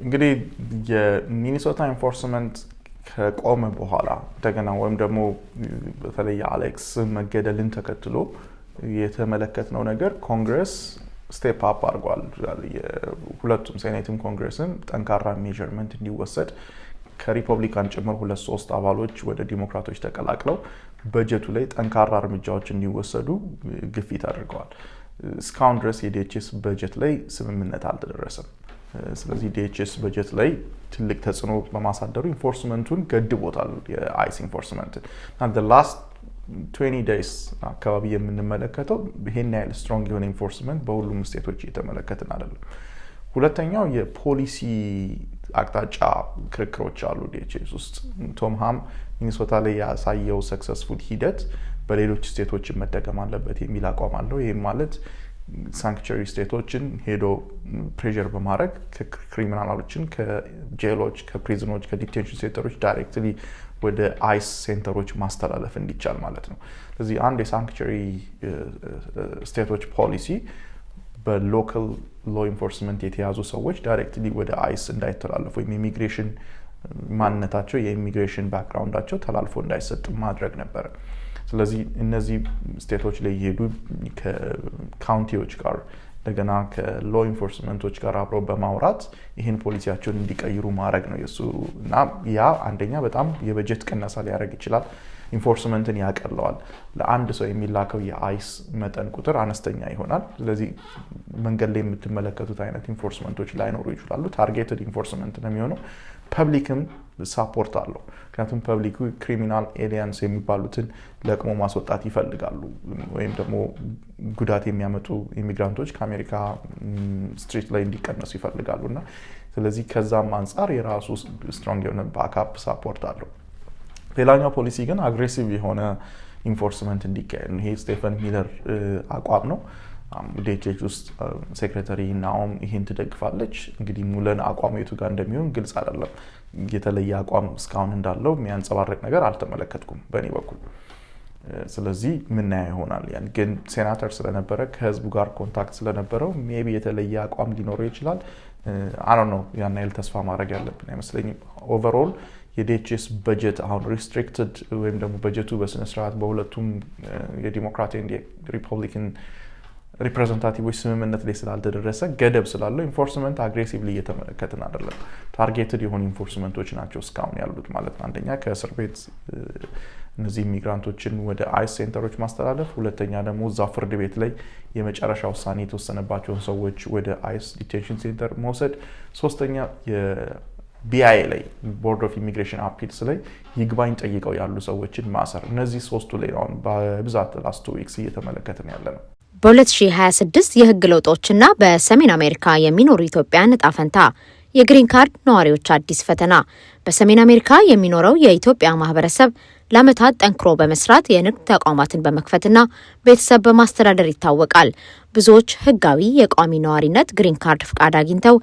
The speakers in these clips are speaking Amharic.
እንግዲህ የሚኒሶታ ኢንፎርስመንት ከቆመ በኋላ እንደገና ወይም ደግሞ በተለይ አሌክስ መገደልን ተከትሎ የተመለከትነው ነገር ኮንግረስ ስቴፕ አፕ አድርጓል። ሁለቱም ሴኔትም ኮንግረስም ጠንካራ ሜዠርመንት እንዲወሰድ ከሪፐብሊካን ጭምር 2-3 አባሎች ወደ ዲሞክራቶች ተቀላቅለው በጀቱ ላይ ጠንካራ እርምጃዎች እንዲወሰዱ ግፊት አድርገዋል። እስካሁን ድረስ የዲኤችኤስ በጀት ላይ ስምምነት አልተደረሰም። ስለዚህ ዲኤችኤስ በጀት ላይ ትልቅ ተጽዕኖ በማሳደሩ ኢንፎርስመንቱን ገድቦታል። የአይስ ኢንፎርስመንት እና the last 20 days አካባቢ የምንመለከተው ይሄን ያህል ስትሮንግ የሆነ ኢንፎርስመንት በሁሉም ስቴቶች እየተመለከትን አይደለም። ሁለተኛው የፖሊሲ አቅጣጫ ክርክሮች አሉ ዲኤችኤስ ውስጥ። ቶም ሃም ሚኒሶታ ላይ ያሳየው ሰክሰስፉል ሂደት በሌሎች ስቴቶች መደገም አለበት የሚል አቋም አለው። ይሄም ማለት ሳንክቹሪ ስቴቶችን ሄዶ ፕሬሸር በማድረግ ክሪሚናሎችን ከጄሎች፣ ከፕሪዝኖች፣ ከዲቴንሽን ሴንተሮች ዳይሬክትሊ ወደ አይስ ሴንተሮች ማስተላለፍ እንዲቻል ማለት ነው። ስለዚህ አንድ የሳንክቹሪ ስቴቶች ፖሊሲ በሎካል ሎ ኢንፎርስመንት የተያዙ ሰዎች ዳይሬክትሊ ወደ አይስ እንዳይተላለፉ ወይም ኢሚግሬሽን ማንነታቸው የኢሚግሬሽን ባክግራውንዳቸው ተላልፎ እንዳይሰጥ ማድረግ ነበር። ስለዚህ እነዚህ ስቴቶች ላይ ይሄዱ ከካውንቲዎች ጋር እንደገና ከሎ ኢንፎርስመንቶች ጋር አብረው በማውራት ይህን ፖሊሲያቸውን እንዲቀይሩ ማድረግ ነው የሱ እና ያ አንደኛ በጣም የበጀት ቅነሳ ሊያደርግ ይችላል። ኢንፎርስመንትን ያቀለዋል። ለአንድ ሰው የሚላከው የአይስ መጠን ቁጥር አነስተኛ ይሆናል። ስለዚህ መንገድ ላይ የምትመለከቱት አይነት ኢንፎርስመንቶች ላይኖሩ ይችላሉ። ታርጌትድ ኢንፎርስመንት ነው የሚሆነው። ፐብሊክም ሳፖርት አለው። ምክንያቱም ፐብሊኩ ክሪሚናል ኤሊያንስ የሚባሉትን ለቅሞ ማስወጣት ይፈልጋሉ ወይም ደግሞ ጉዳት የሚያመጡ ኢሚግራንቶች ከአሜሪካ ስትሪት ላይ እንዲቀነሱ ይፈልጋሉ እና ስለዚህ ከዛም አንጻር የራሱ ስትሮንግ የሆነ ባክአፕ ሳፖርት አለው። ሌላኛው ፖሊሲ ግን አግሬሲቭ የሆነ ኢንፎርስመንት እንዲካሄድ ነው። ይሄ ስቴፈን ሚለር አቋም ነው። ዲኤችኤስ ውስጥ ሴክሬታሪ ናኦም ይሄን ትደግፋለች። እንግዲህ ሙለን አቋሙ የቱ ጋር እንደሚሆን ግልጽ አይደለም። የተለየ አቋም እስካሁን እንዳለው የሚያንጸባርቅ ነገር አልተመለከትኩም በእኔ በኩል። ስለዚህ ምናየው ይሆናል። ያን ግን ሴናተር ስለነበረ ከህዝቡ ጋር ኮንታክት ስለነበረው ሜቢ የተለየ አቋም ሊኖረው ይችላል። አይ ዶንት ኖ ያን ያህል ተስፋ ማድረግ ያለብን አይመስለኝም። ኦቨርኦል የዲኤችኤስ በጀት አሁን ሪስትሪክትድ ወይም ደግሞ በጀቱ በስነ ስርዓት በሁለቱም የዲሞክራት እና የሪፐብሊካን ሪፕሬዘንታቲቮች ስምምነት ላይ ስላልተደረሰ ገደብ ስላለው ኢንፎርስመንት አግሬሲቭሊ እየተመለከትን አይደለም። ታርጌትድ የሆኑ ኢንፎርስመንቶች ናቸው እስካሁን ያሉት ማለት ነው። አንደኛ ከእስር ቤት እነዚህ ኢሚግራንቶችን ወደ አይስ ሴንተሮች ማስተላለፍ፣ ሁለተኛ ደግሞ እዛ ፍርድ ቤት ላይ የመጨረሻ ውሳኔ የተወሰነባቸውን ሰዎች ወደ አይስ ዲቴንሽን ሴንተር መውሰድ፣ ሶስተኛ ቢአይ ላይ ቦርድ ኦፍ ኢሚግሬሽን አፒልስ ላይ ይግባኝ ጠይቀው ያሉ ሰዎችን ማሰር። እነዚህ ሶስቱ ላይ አሁን በብዛት ላስት 2 ዊክስ እየተመለከትን ያለ ነው። በ2026 የህግ ለውጦችና በሰሜን አሜሪካ የሚኖሩ ኢትዮጵያውያን ዕጣ ፈንታ፣ የግሪን ካርድ ነዋሪዎች አዲስ ፈተና። በሰሜን አሜሪካ የሚኖረው የኢትዮጵያ ማህበረሰብ ለዓመታት ጠንክሮ በመስራት የንግድ ተቋማትን በመክፈትና ቤተሰብ በማስተዳደር ይታወቃል። ብዙዎች ህጋዊ የቋሚ ነዋሪነት ግሪን ካርድ ፍቃድ አግኝተው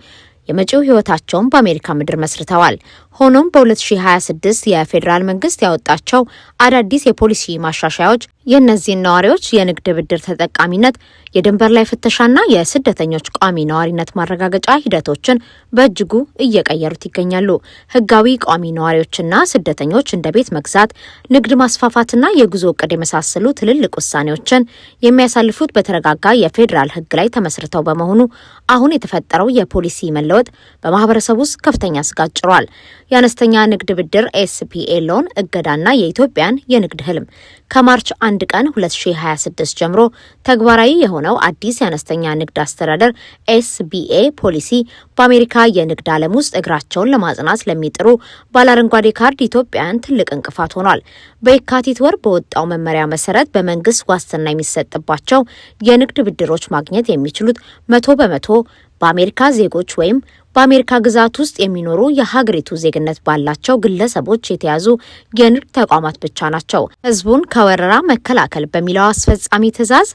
የመጪው ህይወታቸውን በአሜሪካ ምድር መስርተዋል። ሆኖም በ2026 የፌዴራል መንግስት ያወጣቸው አዳዲስ የፖሊሲ ማሻሻያዎች የእነዚህን ነዋሪዎች የንግድ ብድር ተጠቃሚነት፣ የድንበር ላይ ፍተሻና የስደተኞች ቋሚ ነዋሪነት ማረጋገጫ ሂደቶችን በእጅጉ እየቀየሩት ይገኛሉ። ህጋዊ ቋሚ ነዋሪዎችና ስደተኞች እንደ ቤት መግዛት፣ ንግድ ማስፋፋትና የጉዞ እቅድ የመሳሰሉ ትልልቅ ውሳኔዎችን የሚያሳልፉት በተረጋጋ የፌዴራል ህግ ላይ ተመስርተው በመሆኑ አሁን የተፈጠረው የፖሊሲ መለወጥ በማህበረሰቡ ውስጥ ከፍተኛ ስጋት ጭሯል። የአነስተኛ ንግድ ብድር ኤስፒኤ ሎን እገዳና የኢትዮጵያን የንግድ ህልም ከማርች 1 ቀን 2026 ጀምሮ ተግባራዊ የሆነው አዲስ የአነስተኛ ንግድ አስተዳደር ኤስቢኤ ፖሊሲ በአሜሪካ የንግድ ዓለም ውስጥ እግራቸውን ለማጽናት ለሚጥሩ ባለአረንጓዴ ካርድ ኢትዮጵያውያን ትልቅ እንቅፋት ሆኗል። በየካቲት ወር በወጣው መመሪያ መሰረት በመንግስት ዋስትና የሚሰጥባቸው የንግድ ብድሮች ማግኘት የሚችሉት 100% በአሜሪካ ዜጎች ወይም በአሜሪካ ግዛት ውስጥ የሚኖሩ የሀገሪቱ ዜግነት ባላቸው ግለሰቦች የተያዙ የንግድ ተቋማት ብቻ ናቸው። ህዝቡን ከወረራ መከላከል በሚለው አስፈጻሚ ትዕዛዝ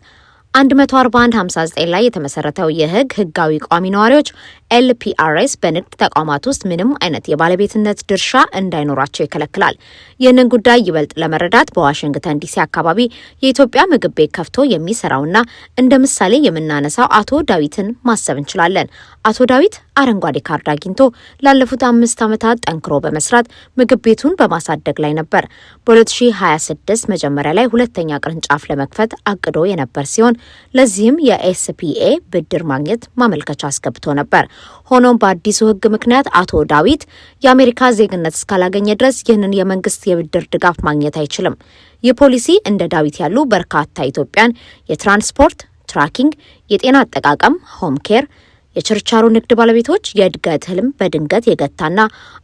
14159 ላይ የተመሰረተው የህግ ህጋዊ ቋሚ ነዋሪዎች ኤልፒአርኤስ በንግድ ተቋማት ውስጥ ምንም አይነት የባለቤትነት ድርሻ እንዳይኖራቸው ይከለክላል። ይህንን ጉዳይ ይበልጥ ለመረዳት በዋሽንግተን ዲሲ አካባቢ የኢትዮጵያ ምግብ ቤት ከፍቶ የሚሰራውና እንደ ምሳሌ የምናነሳው አቶ ዳዊትን ማሰብ እንችላለን። አቶ ዳዊት አረንጓዴ ካርድ አግኝቶ ላለፉት 5 ዓመታት ጠንክሮ በመስራት ምግብ ቤቱን በማሳደግ ላይ ነበር። በ2026 መጀመሪያ ላይ ሁለተኛ ቅርንጫፍ ለመክፈት አቅዶ የነበር ሲሆን ለዚህም የኤስፒኤ ብድር ማግኘት ማመልከቻ አስገብቶ ነበር። ሆኖም በአዲሱ ሕግ ምክንያት አቶ ዳዊት የአሜሪካ ዜግነት እስካላገኘ ድረስ ይህንን የመንግስት የብድር ድጋፍ ማግኘት አይችልም። ይህ ፖሊሲ እንደ ዳዊት ያሉ በርካታ ኢትዮጵያን የትራንስፖርት፣ ትራኪንግ፣ የጤና አጠቃቀም፣ ሆም ኬር፣ የችርቻሮ ንግድ ባለቤቶች የእድገት ህልም በድንገት የገታና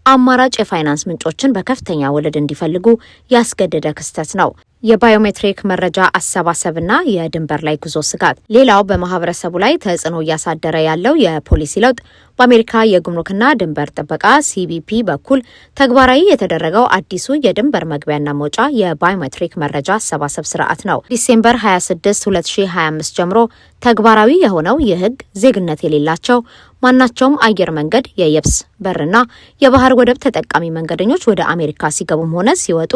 አማራጭ የፋይናንስ ምንጮችን በከፍተኛ ወለድ እንዲፈልጉ ያስገደደ ክስተት ነው። የባዮሜትሪክ መረጃ አሰባሰብና የድንበር ላይ ጉዞ ስጋት ሌላው በማህበረሰቡ ላይ ተጽዕኖ እያሳደረ ያለው የፖሊሲ ለውጥ በአሜሪካ የጉምሩክና ድንበር ጥበቃ ሲቢፒ በኩል ተግባራዊ የተደረገው አዲሱ የድንበር መግቢያና መውጫ የባዮሜትሪክ መረጃ አሰባሰብ ስርዓት ነው። ዲሴምበር 26 2025 ጀምሮ ተግባራዊ የሆነው ይህ ህግ ዜግነት የሌላቸው ማናቸውም አየር መንገድ፣ የየብስ በርና የባህር ወደብ ተጠቃሚ መንገደኞች ወደ አሜሪካ ሲገቡም ሆነ ሲወጡ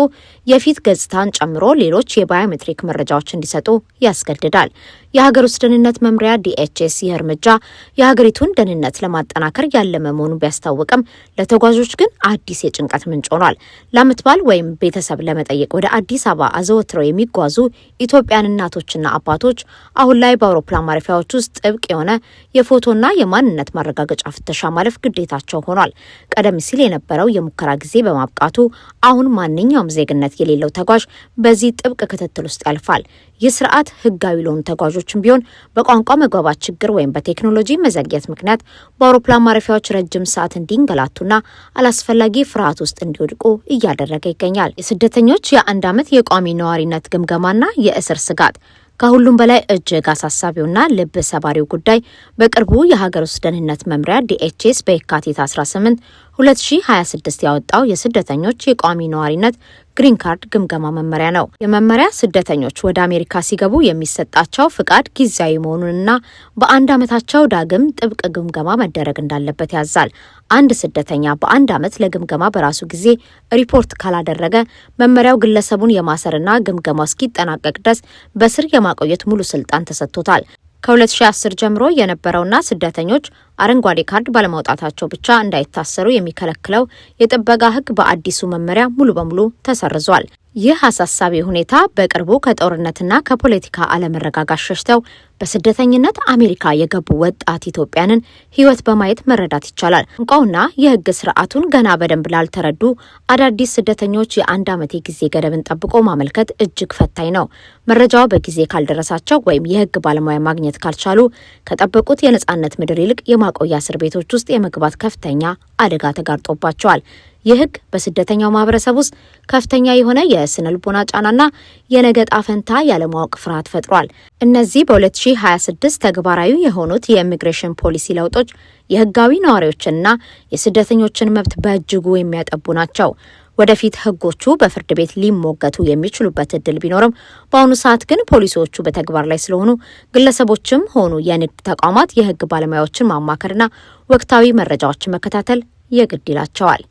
የፊት ገጽታን ጨምሮ ሌሎች የባዮሜትሪክ መረጃዎች እንዲሰጡ ያስገድዳል። የሀገር ውስጥ ደህንነት መምሪያ ዲኤችኤስ ይህ እርምጃ የሀገሪቱን ደህንነት ለማጠናከር ያለመ መሆኑን ቢያስታውቅም ለተጓዦች ግን አዲስ የጭንቀት ምንጭ ሆኗል። ለዓመት በዓል ወይም ቤተሰብ ለመጠየቅ ወደ አዲስ አበባ አዘወትረው የሚጓዙ ኢትዮጵያን እናቶችና አባቶች አሁን ላይ በአውሮፕላን ማረፊያዎች ውስጥ ጥብቅ የሆነ የፎቶና የማንነት ማረጋገጫ ፍተሻ ማለፍ ግዴታቸው ሆኗል። ቀደም ሲል የነበረው የሙከራ ጊዜ በማብቃቱ አሁን ማንኛውም ዜግነት የሌለው ተጓዥ በዚህ ጥብቅ ክትትል ውስጥ ያልፋል። ይህ ስርዓት ህጋዊ ለሆኑ ተጓዦችም ቢሆን በቋንቋ መግባባት ችግር ወይም በቴክኖሎጂ መዘግየት ምክንያት በአውሮፕላን ማረፊያዎች ረጅም ሰዓት እንዲንገላቱና አላስፈላጊ ፍርሃት ውስጥ እንዲወድቁ እያደረገ ይገኛል። የስደተኞች የ1 ዓመት የቋሚ ነዋሪነት ግምገማና የእስር ስጋት ከሁሉም በላይ እጅግ አሳሳቢውና ልብ ሰባሪው ጉዳይ በቅርቡ የሀገር ውስጥ ደህንነት መምሪያ ዲኤችኤስ በየካቲት 18 2026 ያወጣው የስደተኞች የቋሚ ነዋሪነት ግሪን ካርድ ግምገማ መመሪያ ነው። የመመሪያ ስደተኞች ወደ አሜሪካ ሲገቡ የሚሰጣቸው ፍቃድ ጊዜያዊ መሆኑንና በ1 ዓመታቸው ዳግም ጥብቅ ግምገማ መደረግ እንዳለበት ያዛል። አንድ ስደተኛ በ1 ዓመት ለግምገማ በራሱ ጊዜ ሪፖርት ካላደረገ መመሪያው ግለሰቡን የማሰርና ግምገማው እስኪጠናቀቅ ድረስ በስር የማቆየት ሙሉ ስልጣን ተሰጥቶታል። ከ2010 ጀምሮ የነበረውና ስደተኞች አረንጓዴ ካርድ ባለማውጣታቸው ብቻ እንዳይታሰሩ የሚከለክለው የጥበቃ ሕግ በአዲሱ መመሪያ ሙሉ በሙሉ ተሰርዟል። ይህ አሳሳቢ ሁኔታ በቅርቡ ከጦርነትና ከፖለቲካ አለመረጋጋት ሸሽተው በስደተኝነት አሜሪካ የገቡ ወጣት ኢትዮጵያንን ሕይወት በማየት መረዳት ይቻላል። ቋንቋውና የሕግ ስርዓቱን ገና በደንብ ላልተረዱ አዳዲስ ስደተኞች የ1 ዓመት የጊዜ ገደብን ጠብቆ ማመልከት እጅግ ፈታኝ ነው። መረጃው በጊዜ ካልደረሳቸው ወይም የሕግ ባለሙያ ማግኘት ካልቻሉ ከጠበቁት የነጻነት ምድር ይልቅ የማቆያ እስር ቤቶች ውስጥ የመግባት ከፍተኛ አደጋ ተጋርጦባቸዋል። ይህ ህግ በስደተኛው ማህበረሰብ ውስጥ ከፍተኛ የሆነ የስነ ልቦና ጫናና የነገ ዕጣ ፈንታ ያለማወቅ ፍርሃት ፈጥሯል። እነዚህ በ2026 ተግባራዊ የሆኑት የኢሚግሬሽን ፖሊሲ ለውጦች የህጋዊ ነዋሪዎችንና የስደተኞችን መብት በእጅጉ የሚያጠቡ ናቸው። ወደፊት ህጎቹ በፍርድ ቤት ሊሞገቱ የሚችሉበት እድል ቢኖርም በአሁኑ ሰዓት ግን ፖሊሲዎቹ በተግባር ላይ ስለሆኑ ግለሰቦችም ሆኑ የንግድ ተቋማት የህግ ባለሙያዎችን ማማከርና ወቅታዊ መረጃዎችን መከታተል የግድ ይላቸዋል።